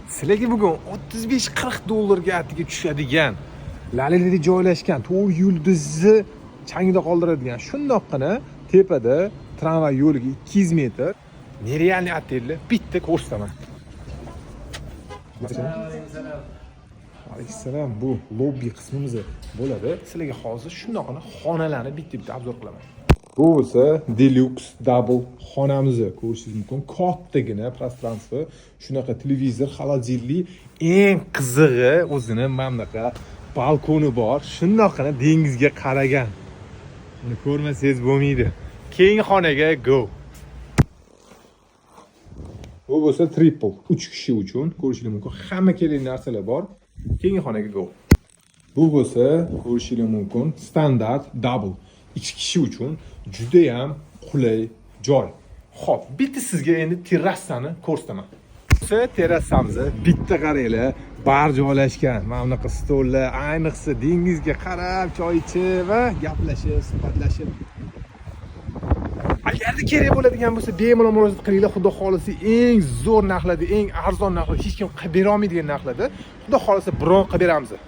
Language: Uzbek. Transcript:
Sizlarga bugun 35-40 dollarga atiga tushadigan Lalilada joylashgan to'y yulduzni changida qoldiradigan shundoqqina tepada tramvay yo'liga 200 metr nerealniy otelni bitta ko'rsataman. Alayhissalom, bu lobby qismimiz bo'ladi. Sizlarga hozir shundoqqina xonalarni bitta-bitta obzor qilaman. Bu bo'lsa deluxe double xonamizni ko'rishingiz mumkin. Kattagina пространство, shunaqa televizor, холодильник, eng qizig'i o'zini mana bunaqa balkoni bor. Shundoqqina dengizga qaragan. Buni ko'rmasangiz bo'lmaydi. Keyingi xonaga go. Bu bo'lsa triple, 3 kishi uchun ko'rishingiz mumkin. Hamma kerakli narsalar bor. Keyingi xonaga go. Bu bo'lsa ko'rishingiz mumkin standart double, 2 kishi uchun juda ham qulay joy. Xo'p, bitta sizga endi terrasani ko'rsataman. Bo'lsa terrasamiz bitta qaranglar, bar joylashgan. Mana bunaqa stollar, ayniqsa dengizga qarab, choy ichib va gaplashib, suhbatlashib. Agarda kerak bo'ladigan bo'lsa, bemalol murojaat qilinglar. Xudo xolisa eng zo'r narxlarda, eng arzon narxlarda, hech kim qilib bera olmaydigan narxlarda, xudo xolisa bron qilib beramiz.